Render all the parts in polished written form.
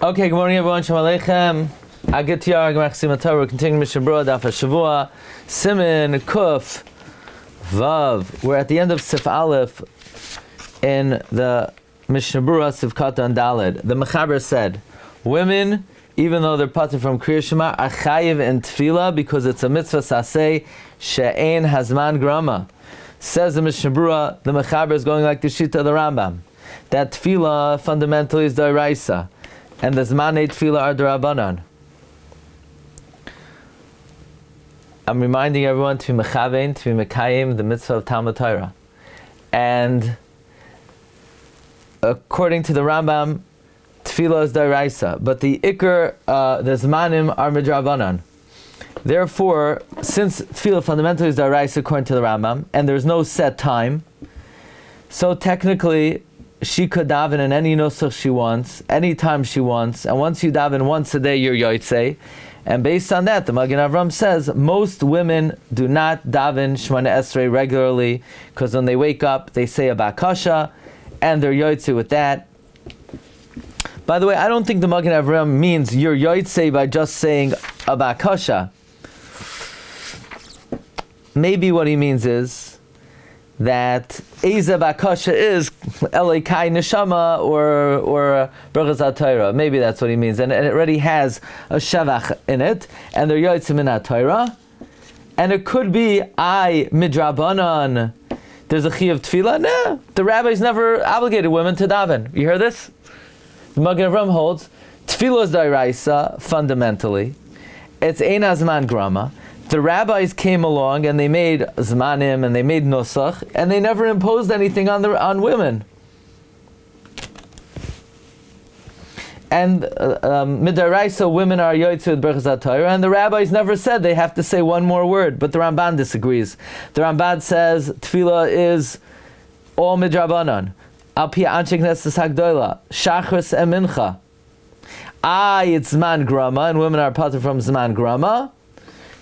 Okay, good morning everyone. Shalom Aleichem. Agitiyar Gemara Siman Torah. We're continuing Mishnah Berura Daf Hashavua. Siman Kuf Vav. We're at the end of Sif Aleph in the Mishnah Berura Sif Kata and Daled. The Mechaber said, women, even though they're patur from Kriya Shema, are chayiv in tefillah because it's a mitzvah saseh she'ein hazman grama. Says the Mishnah Berura, the Mechaber is going like the Shita of the Rambam, that tefillah fundamentally is d'oraisa, and the zmanei tefillah are d'Rabbanan. I'm reminding everyone to be mechavein, to be mekayim, the mitzvah of Talmud Torah. And according to the Rambam, tefillah is d'oraisa, but the ikr, the zmanim are midrabanan. Therefore, since tefillah fundamentally is d'oraisa according to the Rambam, and there's no set time, so technically she could daven in any nusach she wants, anytime she wants, and once you daven once a day, you're yotzei. And based on that, the Magen Avram says most women do not daven Shemona Esrei regularly because when they wake up, they say a bakasha, and they're yotzei with that. By the way, I don't think the Magen Avram means you're yotzei by just saying a bakasha. Maybe what he means is that Eza Bakasha is Elikai Neshama or Berura Torah. Maybe that's what he means. And it already has a Shavach in it, and they're Yotzim in Torah. And it could be Midrabanan. There's a Chi of Tefillah. No, the rabbis never obligated women to daven. You hear this? The Magen Avram holds Tefillah is d'oraisa fundamentally. It's Ein Hazman Grama. The rabbis came along and they made zmanim and they made nusach, and they never imposed anything on women. And midaraisa, women are yotzei with Berura Torah, and the rabbis never said they have to say one more word. But the Ramban disagrees. The Ramban says tefillah is all midrabanan. Al pi anshe knesses hagdola, shachris and mincha. It's zman grama, and women are patur from zman grama.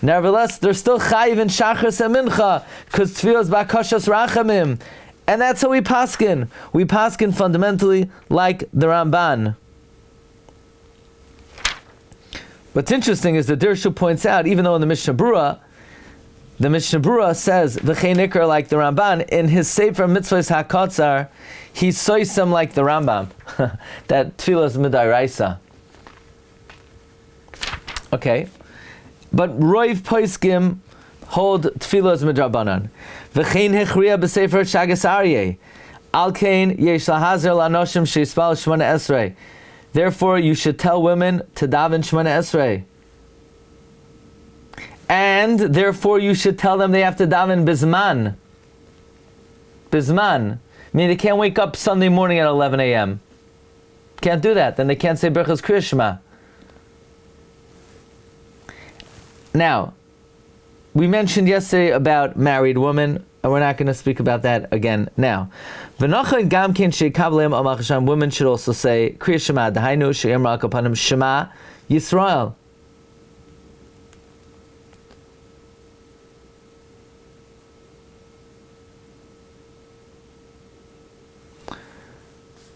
Nevertheless, they're still chayiv in shachris and mincha because tefillah is bakashas rachamim, and that's how we paskin. We paskin fundamentally like the Ramban. What's interesting is that Dirshu points out, even though in the Mishnah Berura says v'chein ikar like the Ramban, in his Sefer Mitzvahs HaKatzar, he soys them like the Rambam that tefillah is midaraisa. Okay. But Roiv Poiskim hold tefillah as midrabanan. V'chein hechriya b'sefer Shagas Aryeh. Al kein yesh lahazer lanoshim sheyispal Shemona Esrei. Therefore, you should tell women to daven Shemona Esrei. And therefore, you should tell them they have to daven bizman. Bizman. I mean, they can't wake up Sunday morning at 11 a.m. Can't do that. Then they can't say Berchas Kriya Shema. Now, we mentioned yesterday about married women, and we're not going to speak about that again now. Women should also say Kriya Shema, Dahainu she'emrak upanim Shema Yisrael.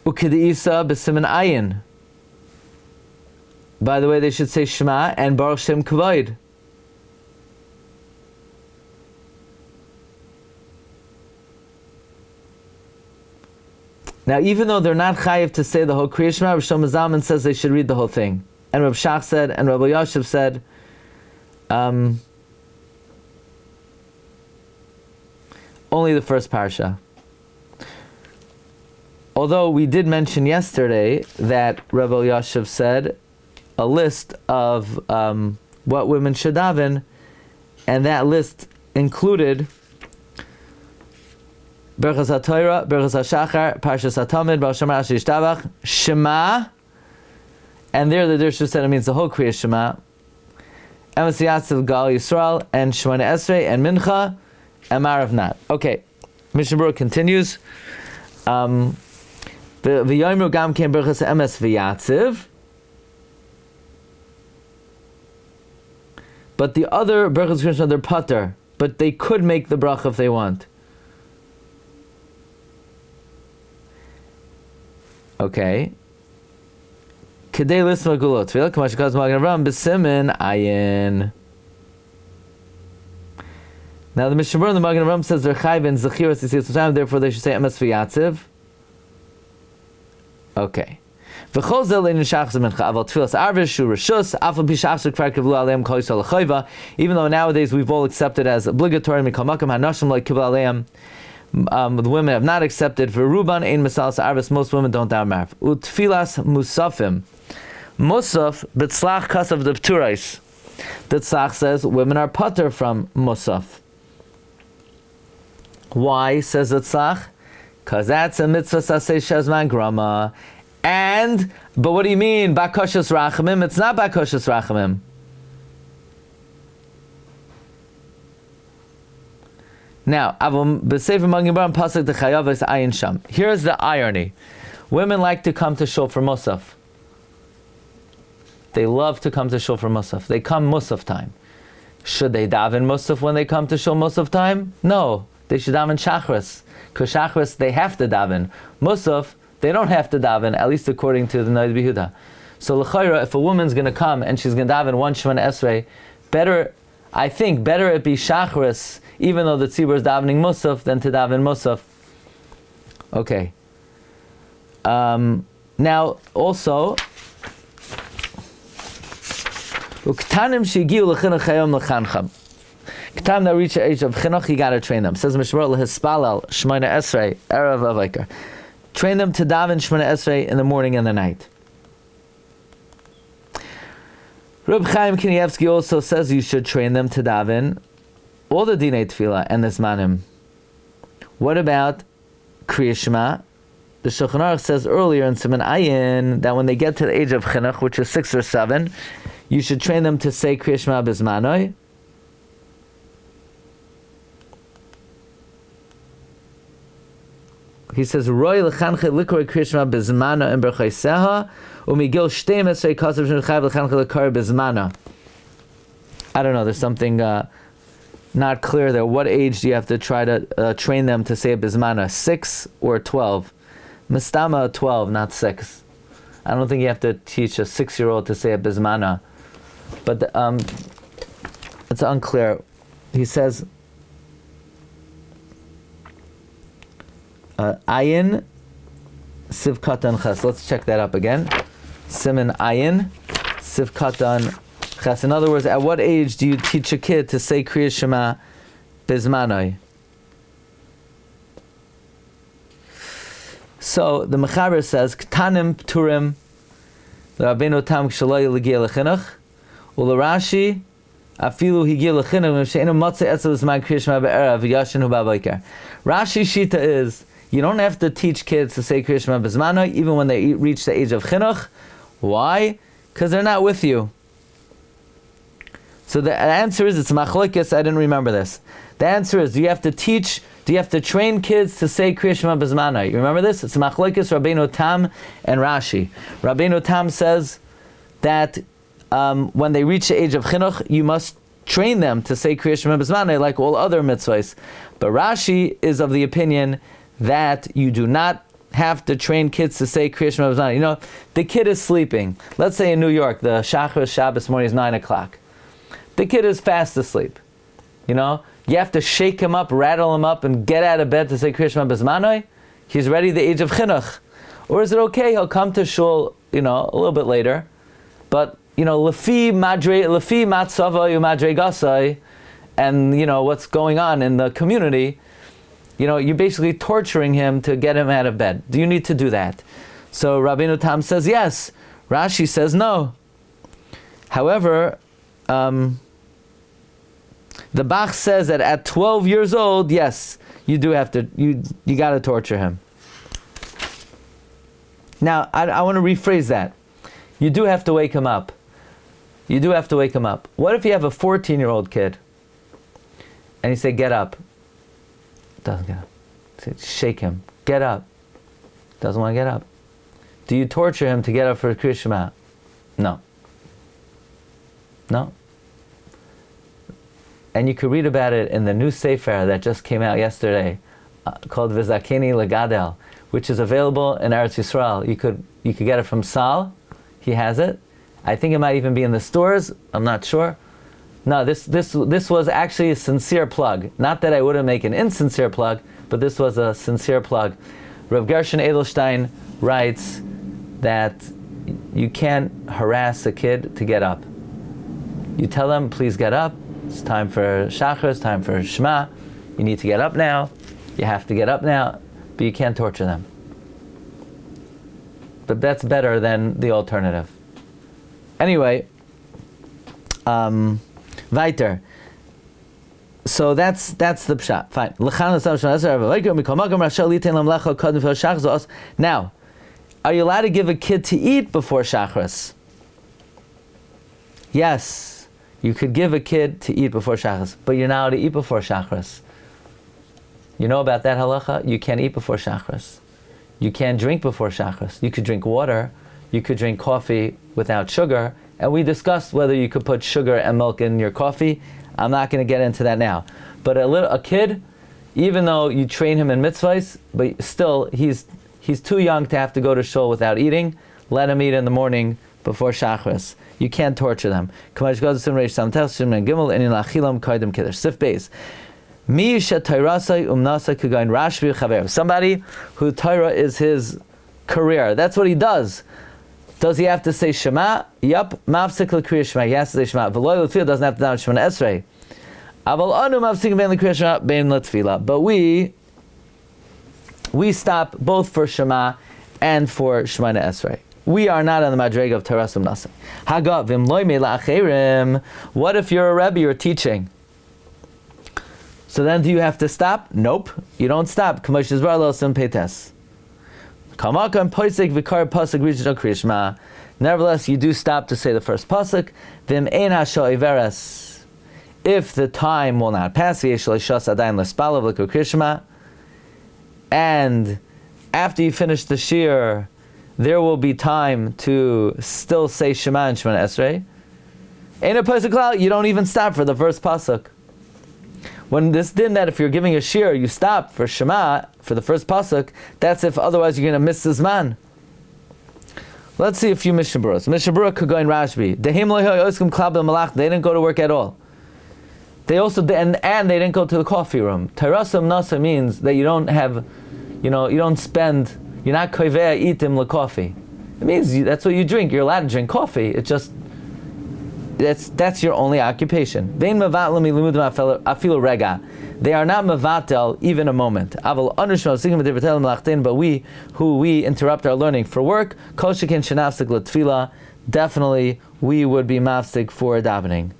Ukedeisa b'siman ayin. By the way, they should say Shema and Baruch Shem Kavod. Now, even though they're not chayiv to say the whole Kriya Shema, Rav Shlomo Zalman says they should read the whole thing. And Rav Shach said, and Rabbi Yashiv said, only the first Parsha. Although we did mention yesterday that Rabbi Yashiv said a list of what women should daven, and that list included Berchas Torah, Berchas Shachar, Parshas Hatamid, Baal Shem Rashi Yishtabach, Shema, and there the Dirshu said it means the whole Kriya Shema, Emes Yatziv Gal Yisrael, and Shemona Esrei, and Mincha, and Marav Nat. Okay, Mishnah Berura continues. V'yoyimru gam ken Berchas Emes V'yatziv. But the other Berchas Kriya Shema, they're patur, but they could make the bracha if they want. Okay. Kedei lisma gulot tefillah, Chumash Maggid Harakiah b'siman ayin. Now the Mishnah in the Maggid Harakiah says they're chayv and zechiras yisrael time, therefore they should say emes v'yatziv. Okay. V'chol zeh le'nin shachas mincha aval tefillas arvis shu rishus afal pi shachas kvar kivlu aleim kol yisrael l'chayva. Even though nowadays we've all accepted as obligatory mikol makam hanashim like kivlu aleim. The women have not accepted. V'ruban ein misalas arvis. Most women don't daven marv. Utfilas musafim. Musaf b'tzlach kasav the pturais. The tzlach says women are pater from musaf. Why, says the tzlach? Because that's a mitzvah saseh shazman grama. But what do you mean, bakashas rachamim? It's not bakashas rachamim. Now, here's the irony. Women like to come to shul for musaf. They love to come to shul for musaf. They come musaf time. Should they daven musaf when they come to shul musaf time? No. They should daven shachris. Because shachris, they have to daven. Musaf, they don't have to daven, at least according to the Rabbi Yehuda. So l'chayra, if a woman's going to come and she's going to daven one Shemana Esrei, better it be shachris, even though the tzibur is davening musaf, than to daven musaf. Okay. Now, also, uktanim shegiu l'chinuch hayom l'chancham. K'tam that reach the age of chinuch, you got to train them. Says Mishmar l'hispalal Shemana Esrei erev avayker. Train them to daven Shemana Esrei in the morning and the night. Reb Chaim Kanievsky also says you should train them to daven all the dinei tefillah and the zmanim. What about Kriya Shema? The Shulchan Aruch says earlier in Siman Ayin that when they get to the age of chinuch, which is 6 or 7, you should train them to say Kriya Shema b'zmanoi. He says, "Roy lechanche likor krishma bezmana and berchaiseha umigil shtei mesrei kasav shnechav lechanche likor bezmana." I don't know. There's something not clear there. What age do you have to try to train them to say bezmana? 6 or 12? Mistama 12, not 6. I don't think you have to teach a 6-year-old to say a bezmana, but it's unclear. He says. Ayin Sivkatan Ches. Let's check that up again. Siman Ayin Sivkatan Ches. In other words, at what age do you teach a kid to say Kriya Shema Bizmanoi? So the Mechaber says, Ktanim Pturim Rabbeinu Tam Kshaloi L'Gia L'Chinuch U'L'Rashi Afilu Higia L'Chinuch She'enu Motzei Etzel Zman Kriya Shema Be'erav Yashin Hu Ba'Boker. Rashi Shita is you don't have to teach kids to say Kriya Shema B'zmano even when they reach the age of chinuch. Why? Because they're not with you. So the answer is, it's machlokes. I didn't remember this. The answer is, do you have to train kids to say Kriya Shema B'zmano? You remember this? It's machlokes Rabbeinu Tam and Rashi. Rabbeinu Tam says that when they reach the age of chinuch, you must train them to say Kriya Shema B'zmano like all other mitzvahs. But Rashi is of the opinion that you do not have to train kids to say Kriya Shema B'zmano. You know, the kid is sleeping. Let's say in New York, the Shachar Shabbos morning is 9 o'clock. The kid is fast asleep. You know, you have to shake him up, rattle him up, and get out of bed to say Kriya Shema B'zmano. He's ready the age of chinuch. Or is it okay? He'll come to shul, a little bit later. But, lefi matzava yu madre gasai, and, what's going on in the community, you're basically torturing him to get him out of bed. Do you need to do that? So Rabbeinu Tam says yes. Rashi says no. However, the Bach says that at 12 years old, yes, you do have to, you got to torture him. Now, I want to rephrase that. You do have to wake him up. You do have to wake him up. What if you have a 14-year-old kid and you say, get up? Doesn't get up. Say, shake him. Get up. Doesn't want to get up. Do you torture him to get up for Kriya Shema? No. No. And you could read about it in the new Sefer that just came out yesterday, called V'zakeni Legadel, which is available in Eretz Yisrael. You could get it from Sal. he has it. I think it might even be in the stores. I'm not sure. No, this was actually a sincere plug. Not that I wouldn't make an insincere plug, but this was a sincere plug. Rav Gershon Edelstein writes that you can't harass a kid to get up. You tell them, please get up. It's time for Shachar, it's time for Shema. You need to get up now. You have to get up now. But you can't torture them. But that's better than the alternative. Anyway, weiter. So that's the pshat. Fine. Now, are you allowed to give a kid to eat before Shachris? Yes, you could give a kid to eat before Shachris, but you're not allowed to eat before Shachris. You know about that halacha? You can't eat before Shachris. You can't drink before Shachris. You could drink water. You could drink coffee without sugar. And we discussed whether you could put sugar and milk in your coffee. I'm not going to get into that now. But a kid, even though you train him in mitzvahs, but still he's too young to have to go to shul without eating. Let him eat in the morning before Shachris. You can't torture them. Sif Beis. Somebody who Torah is his career. That's what he does. Does he have to say Shema? Yup. Mafsik l'kriya Shema. He has to say Shema. V'lo l'tfila doesn't have to daven Shema Esrei. Aval anu mafsik ben l'kriya Shema ben l'tfila. But we stop both for Shema and for Shema Esrei. We are not on the madrega of Torah MMH. Hagav v'mloi me'la acherim. What if you're a Rebbe, you're teaching? So then do you have to stop? Nope. You don't stop. Nevertheless, you do stop to say the first pasuk. If the time will not pass, and after you finish the shiur, there will be time to still say Shema and Shema Esrei. You don't even stop for the first pasuk. When this din that if you're giving a shiur, you stop for Shema, for the first pasuk, that's if otherwise you're going to miss the zman. Let's see a few Mishna Beruras. Mishna Berura could go in Rashbi. They didn't go to work at all. They also, and they didn't go to the coffee room. Terasa Mnasa means that you don't have, you don't spend, you're not koivea itim le coffee. It means that's what you drink. You're allowed to drink coffee. It's just, that's your only occupation. They are not mevatel even a moment. But we interrupt our learning for work, definitely we would be mafsik for davening.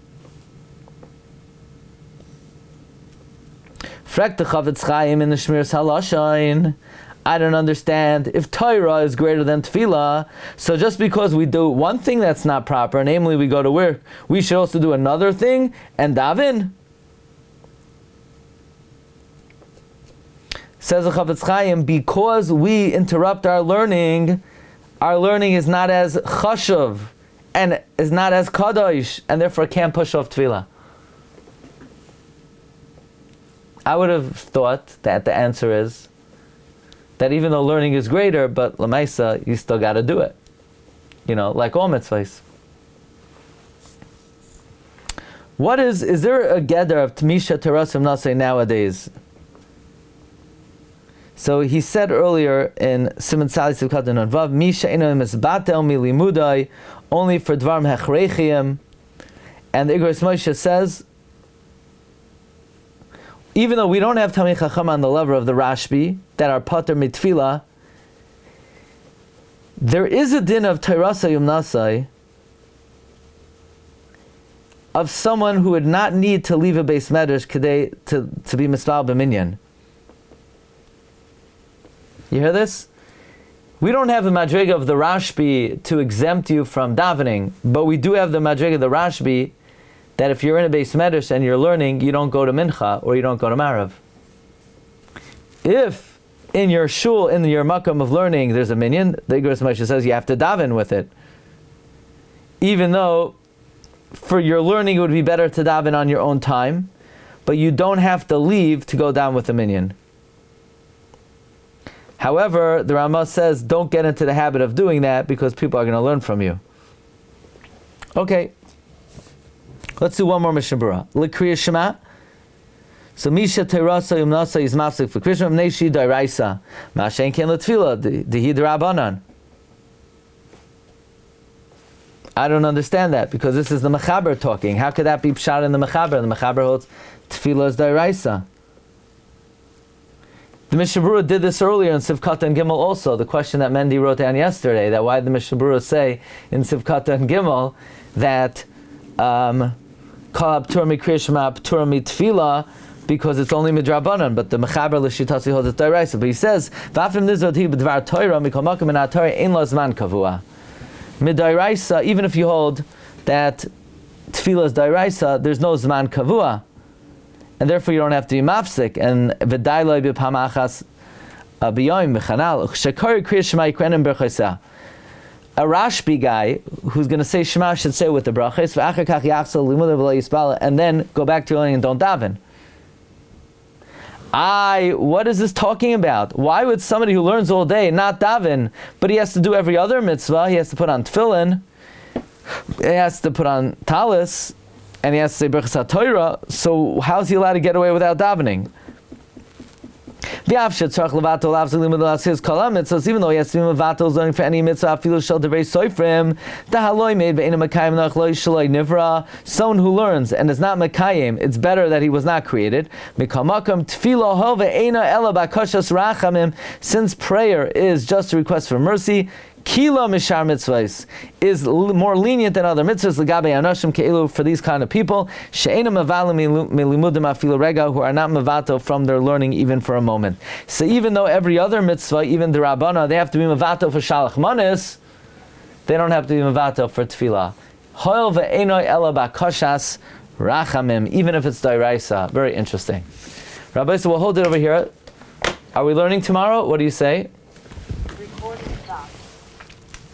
Frek the Chavetz Chaim in the Shmiras Halashain. I don't understand. If Torah is greater than Tefillah, so just because we do one thing that's not proper, namely we go to work, we should also do another thing and daven? Says the Chavetz Chaim, because we interrupt our learning is not as chashuv and is not as kadosh, and therefore can't push off Tefillah. I would have thought that the answer is that even though learning is greater, but l'maisa, you still got to do it. Like all mitzvahs. Is there a gather of Tmisha Teras MMH nowadays? So he said earlier in Siman Salis Katan Vav, Misha ino misbatel milimudai, only for dvarm hechrechiyim. And the Igros Moshe says, even though we don't have Tamei Chacham on the level of the Rashbi, that are pater mitfila, there is a din of Teirasa Yumnasai of someone who would not need to leave a base medrash to be mistal b'minyan. You hear this? We don't have the madrega of the Rashbi to exempt you from davening, but we do have the madrega of the Rashbi that if you're in a base medrash and you're learning, you don't go to mincha or you don't go to marav. If in your shul, in your makam of learning, there's a minyan, the Igros Moshe says you have to daven with it. Even though for your learning it would be better to daven on your own time, but you don't have to leave to go down with the minyan. However, the Ramah says don't get into the habit of doing that because people are going to learn from you. Okay. Let's do one more Mishnah Berura. L'kriya Shema. So Misha Terasa Yumnasa is Mafsik for Krishna Mneshi Dairaisa. Mashen Ken Latfila, the Hidrabanan. I don't understand that because this is the Mechaber talking. How could that be pshat in the Mechaber? The Mechaber holds Tefillah is Dairaisa. The Mishnah Berura did this earlier in Sivkata and Gimel also. The question that Mendy wrote down yesterday, that why did the Mishnah Berura say in Sivkata and Gimel that Kal P'tur Mikriya Shema P'tur Mitfila, because it's only midrabanan, but the mechaber l'shitasi holds it daraisa. But he says, "V'afim nizod hi b'dvar Torah mikol makom min haTorah ein lo zman kavua." Midaraisa, even if you hold that tefillah is daraisa, there's no zman kavua, and therefore you don't have to be mafsik. And v'day lo b'pam achas b'yoyim b'chanal shekari kriya shema yikrenim b'chaysa. A Rashbi guy who's going to say Shema should say with the brachos, v'achar kach yachzol limudav lo yispala, and then go back to learning and don't daven. What is this talking about? Why would somebody who learns all day not daven, but he has to do every other mitzvah? He has to put on tefillin, he has to put on talis, and he has to say Berchas HaTorah. So how's he allowed to get away without davening? So even though he has to be mevatel learning for any mitzvah, someone who learns and is not mekayim, it's better that he was not created. Since prayer is just a request for mercy, Kila mishar mitzvahs is more lenient than other mitzvahs. L'gabe anoshim keilu, for these kind of people, she'ena mevalim milimudim afilu rega, who are not mevato from their learning even for a moment. So even though every other mitzvah, even the rabbana, they have to be mevato for shalach manis, they don't have to be mevato for tefillah. Hoil ve'enoi ela bakashas rachamim, even if it's dairaisa. Very interesting. Rabbi, so we'll hold it over here. Are we learning tomorrow? What do you say?